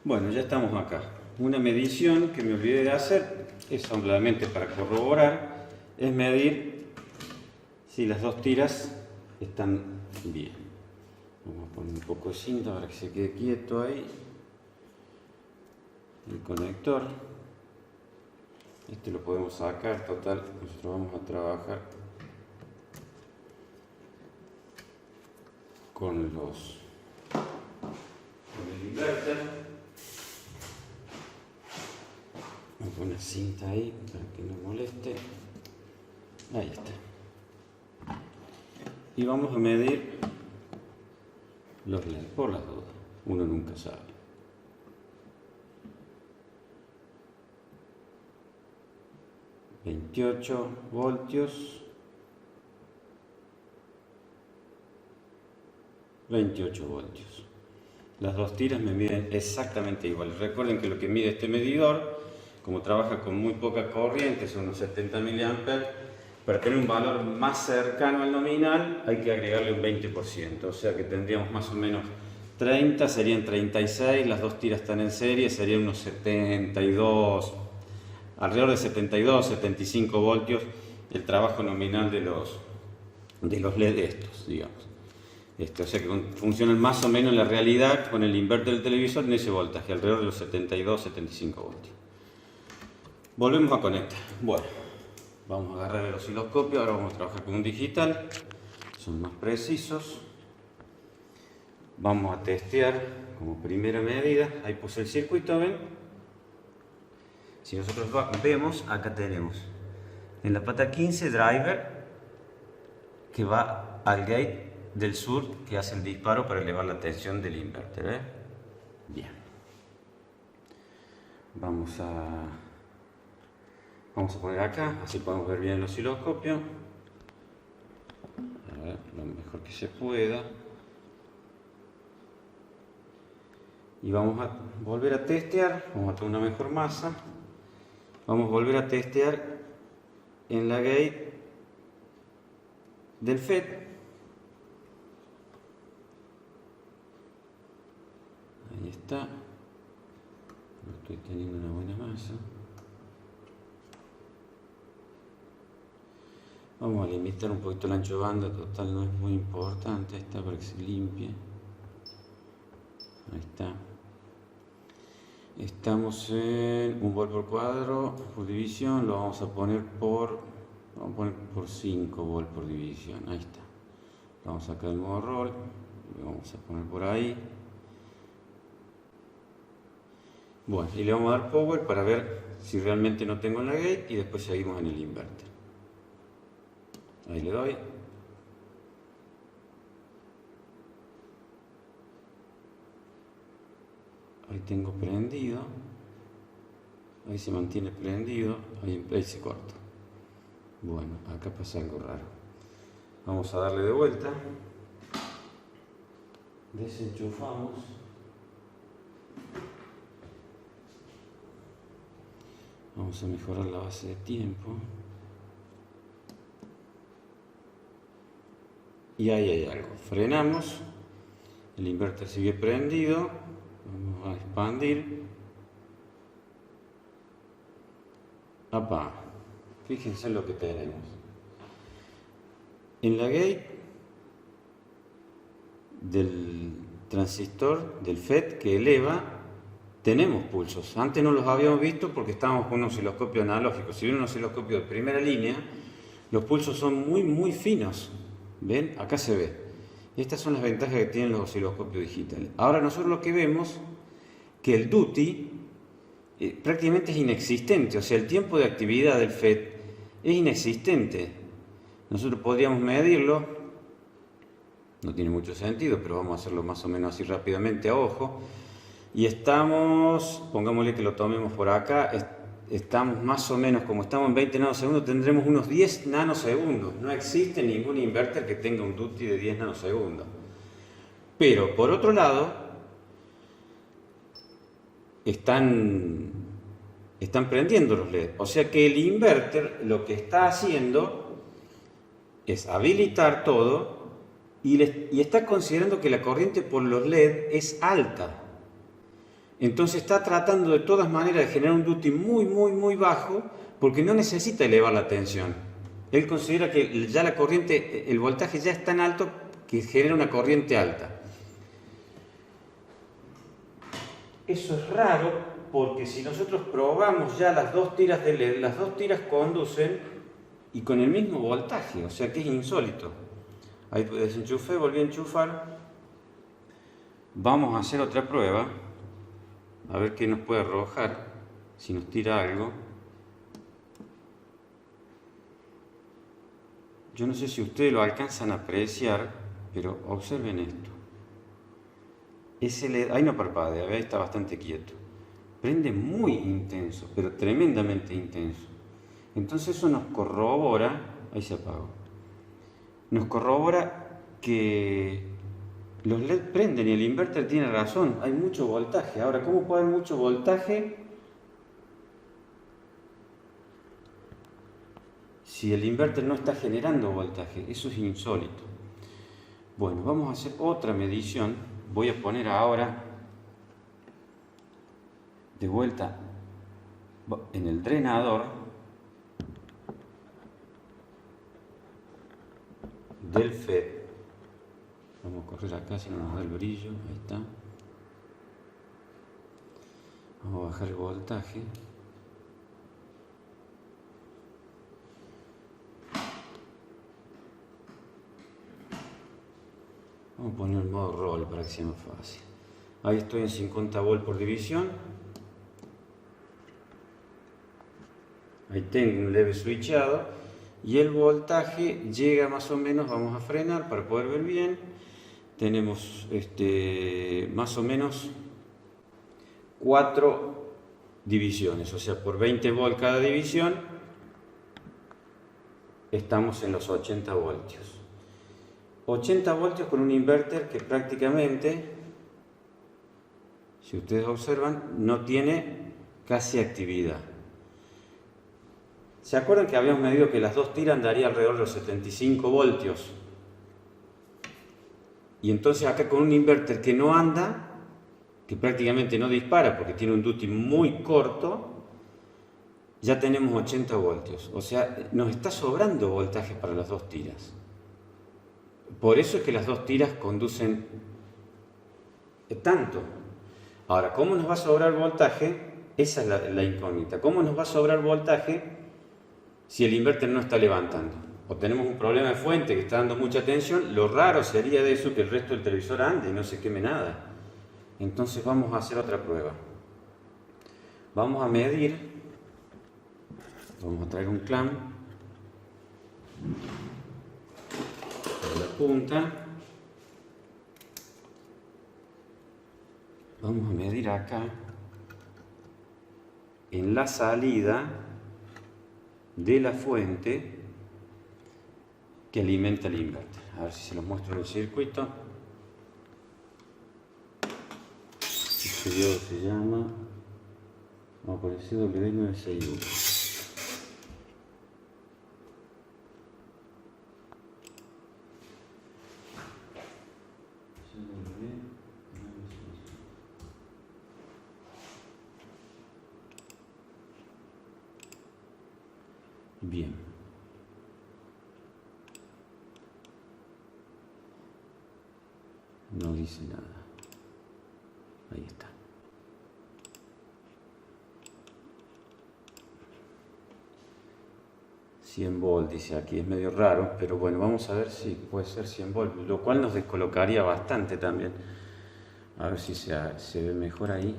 Bueno, ya estamos acá. Una medición que me olvidé de hacer, es solamente para corroborar, es medir si las dos tiras están bien. Vamos a poner un poco de cinta para que se quede quieto ahí. El conector. Este lo podemos sacar, total, nosotros vamos a trabajar con el inverter. Vamos a poner cinta ahí para que no moleste. Ahí está. Y vamos a medir los LED por las dudas. Uno nunca sabe. $28 voltios. 28 voltios. Las dos tiras me miden exactamente igual. Recuerden que lo que mide este medidor, como trabaja con muy poca corriente, son unos 70 mA, para tener un valor más cercano al nominal hay que agregarle un 20%, o sea que tendríamos más o menos 30, serían 36, las dos tiras están en serie, serían unos 72, alrededor de 72, 75 voltios el trabajo nominal de los LED estos, digamos. O sea que funcionan más o menos en la realidad con el inverter del televisor en ese voltaje, alrededor de los 72, 75 voltios. Volvemos a conectar. Bueno, vamos a agarrar el osciloscopio, ahora vamos a trabajar con un digital, son más precisos. Vamos a testear como primera medida, ahí puse el circuito, ¿ven? Si nosotros vemos, acá tenemos en la pata 15 driver que va al gate del sur que hace el disparo para elevar la tensión del inverter, ¿eh? Bien. Vamos a poner acá, así podemos ver bien el osciloscopio. A ver, lo mejor que se pueda. Y vamos a volver a testear, vamos a tener una mejor masa. Vamos a volver a testear en la gate del FET. Ahí está. No estoy teniendo una buena masa. Vamos a limitar un poquito el ancho de banda, total no es muy importante, esta para que se limpie. Ahí está. Estamos en 1 volt por cuadro por división, lo vamos a poner por 5 volt por división. Ahí está. Lo vamos a sacar del modo roll, lo vamos a poner por ahí. Bueno, y le vamos a dar power para ver si realmente no tengo en la gate y después seguimos en el inverter. Ahí le doy. Ahí tengo prendido. Ahí se mantiene prendido. Ahí se corta. Bueno, acá pasa algo raro. Vamos a darle de vuelta. Desenchufamos. Vamos a mejorar la base de tiempo. Y ahí hay algo. Frenamos. El inverter sigue prendido. Vamos a expandir. ¡Apa! Fíjense lo que tenemos. En la gate del transistor del FET que eleva, tenemos pulsos. Antes no los habíamos visto porque estábamos con un osciloscopio analógico. Si bien un osciloscopio de primera línea, los pulsos son muy finos. ¿Ven? Acá se ve. Estas son las ventajas que tienen los osciloscopios digitales. Ahora nosotros lo que vemos que el duty prácticamente es inexistente. O sea, el tiempo de actividad del FET es inexistente. Nosotros podríamos medirlo. No tiene mucho sentido, pero vamos a hacerlo más o menos así rápidamente a ojo. Y estamos, pongámosle que lo tomemos por acá, estamos más o menos, como estamos en 20 nanosegundos, tendremos unos 10 nanosegundos. No existe ningún inverter que tenga un duty de 10 nanosegundos. Pero, por otro lado, están prendiendo los LED. O sea que el inverter lo que está haciendo es habilitar todo y está considerando que la corriente por los LED es alta. Entonces está tratando de todas maneras de generar un duty muy bajo porque no necesita elevar la tensión. Él considera que ya la corriente, el voltaje ya es tan alto que genera una corriente alta. Eso es raro porque si nosotros probamos ya las dos tiras de LED, las dos tiras conducen y con el mismo voltaje, o sea que es insólito. Ahí desenchufé, volví a enchufar. Vamos a hacer otra prueba, a ver qué nos puede arrojar, si nos tira algo. Yo no sé si ustedes lo alcanzan a apreciar, pero observen esto. Ese LED, ahí no parpadea, ahí está bastante quieto. Prende muy intenso, pero tremendamente intenso. Entonces eso nos corrobora, ahí se apagó, nos corrobora que los LED prenden y el inverter tiene razón, hay mucho voltaje. Ahora, ¿cómo puede haber mucho voltaje si el inverter no está generando voltaje? Eso es insólito. Bueno, vamos a hacer otra medición. Voy a poner ahora de vuelta en el drenador del FET. Vamos a correr acá si no nos da el brillo. Ahí está. Vamos a bajar el voltaje. Vamos a poner el modo roll para que sea más fácil. Ahí estoy en 50 volts por división. Ahí tengo un leve switchado. Y el voltaje llega más o menos, vamos a frenar para poder ver bien. Tenemos más o menos 4 divisiones, o sea, por 20 volts cada división estamos en los 80 voltios. 80 voltios con un inverter que prácticamente, si ustedes observan, no tiene casi actividad. ¿Se acuerdan que habíamos medido que las dos tiras andaría alrededor de los 75 voltios? Y entonces acá con un inverter que no anda, que prácticamente no dispara porque tiene un duty muy corto, ya tenemos 80 voltios. O sea, nos está sobrando voltaje para las dos tiras. Por eso es que las dos tiras conducen tanto. Ahora, ¿cómo nos va a sobrar voltaje? Esa es la incógnita. ¿Cómo nos va a sobrar voltaje si el inverter no está levantando? O tenemos un problema de fuente que está dando mucha tensión. Lo raro sería de eso que el resto del televisor ande y no se queme nada. Entonces vamos a hacer otra prueba. Vamos a medir. Vamos a traer un clamp por la punta. Vamos a medir acá en la salida de la fuente que alimenta el inverter. A ver si se los muestro en el circuito. Este diodo se llama, vamos a poner CW961. Bien. No dice nada. Ahí está. $100 volts dice aquí, es medio raro, pero bueno, vamos a ver si puede ser 100 volts, lo cual nos descolocaría bastante también. A ver si se ve mejor ahí.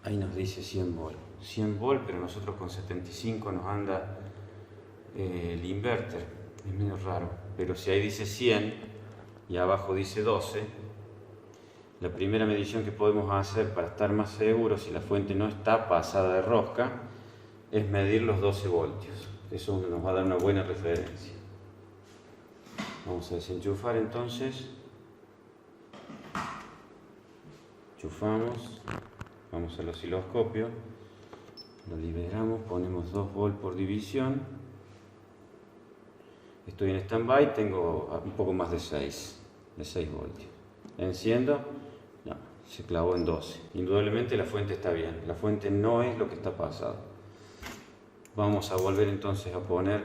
Ahí nos dice 100 volts. 100 volts, pero nosotros con 75 nos anda el inverter. Es medio raro. Pero si ahí dice 100 y abajo dice 12, la primera medición que podemos hacer para estar más seguros si la fuente no está pasada de rosca es medir los 12 voltios. Eso nos va a dar una buena referencia. Vamos a desenchufar entonces. Enchufamos. Vamos al osciloscopio. Lo liberamos, ponemos 2 volts por división. Estoy en stand-by, tengo un poco más de 6 voltios. Enciendo. No, se clavó en 12. Indudablemente la fuente está bien, la fuente no es lo que está pasado. Vamos a volver entonces a poner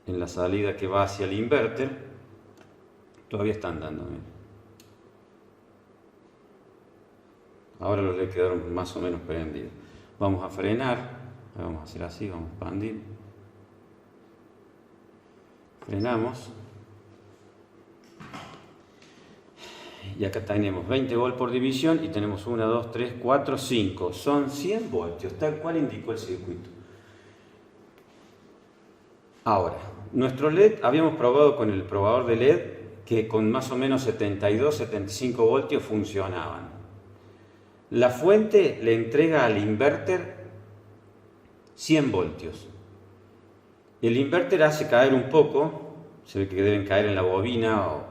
en la salida que va hacia el inverter. Todavía están dando, miren. Ahora los LED quedaron más o menos prendidos. Vamos a frenar, vamos a hacer así, vamos a expandir. Frenamos. Y acá tenemos 20 volts por división y tenemos 1, 2, 3, 4, 5. Son 100 voltios, tal cual indicó el circuito. Ahora, nuestro LED, habíamos probado con el probador de LED que con más o menos 72, 75 voltios funcionaban. La fuente le entrega al inverter 100 voltios. El inverter hace caer un poco, se ve que deben caer en la bobina o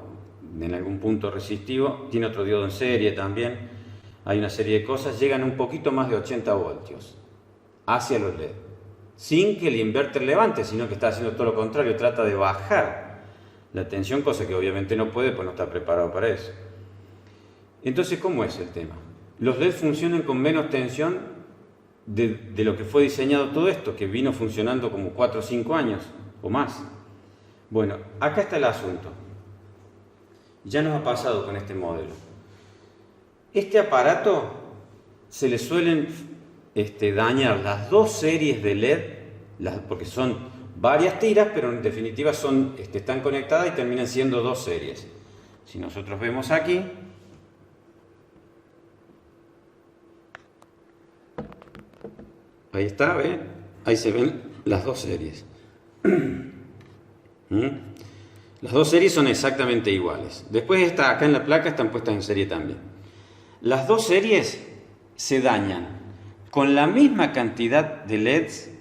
en algún punto resistivo, tiene otro diodo en serie también, hay una serie de cosas, llegan un poquito más de 80 voltios hacia los LED, sin que el inverter levante, sino que está haciendo todo lo contrario, trata de bajar la tensión, cosa que obviamente no puede, pues no está preparado para eso. Entonces, ¿cómo es el tema? Los LED funcionan con menos tensión de lo que fue diseñado todo esto, que vino funcionando como 4 o 5 años o más. Bueno, acá está el asunto. Ya nos ha pasado con este modelo. Este aparato se le suelen dañar las dos series de LED, porque son varias tiras, pero en definitiva están conectadas y terminan siendo dos series. Si nosotros vemos aquí, ahí está, ¿ven? Ahí se ven las dos series. Las dos series son exactamente iguales. Después acá en la placa están puestas en serie también. Las dos series se dañan con la misma cantidad de LEDs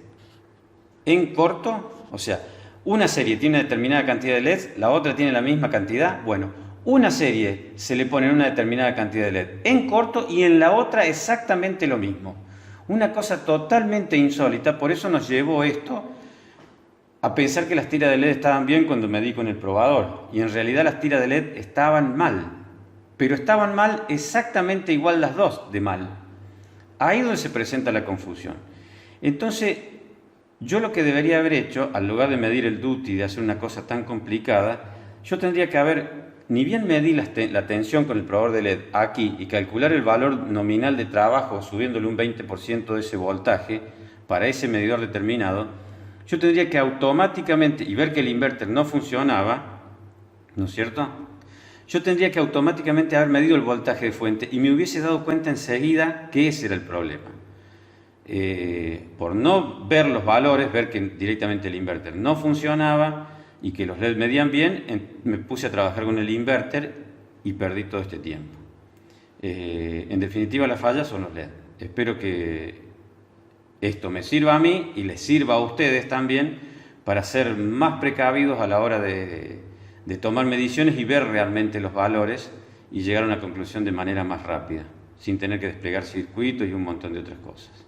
en corto. O sea, una serie tiene una determinada cantidad de LEDs, la otra tiene la misma cantidad. Bueno, una serie se le pone una determinada cantidad de LED en corto y en la otra exactamente lo mismo. Una cosa totalmente insólita, por eso nos llevó esto a pensar que las tiras de LED estaban bien cuando medí con el probador. Y en realidad las tiras de LED estaban mal. Pero estaban mal exactamente igual las dos de mal. Ahí es donde se presenta la confusión. Entonces, yo lo que debería haber hecho, al lugar de medir el duty y de hacer una cosa tan complicada, yo tendría que haber, ni bien medí la tensión con el probador de LED aquí y calcular el valor nominal de trabajo subiéndole un 20% de ese voltaje para ese medidor determinado, yo tendría que automáticamente, y ver que el inverter no funcionaba, ¿no es cierto? Yo tendría que automáticamente haber medido el voltaje de fuente y me hubiese dado cuenta enseguida que ese era el problema. Por no ver los valores, ver que directamente el inverter no funcionaba y que los LED medían bien, me puse a trabajar con el inverter y perdí todo este tiempo. En definitiva, la falla son los LED. Espero que esto me sirva a mí y les sirva a ustedes también para ser más precavidos a la hora de tomar mediciones y ver realmente los valores y llegar a una conclusión de manera más rápida, sin tener que desplegar circuitos y un montón de otras cosas.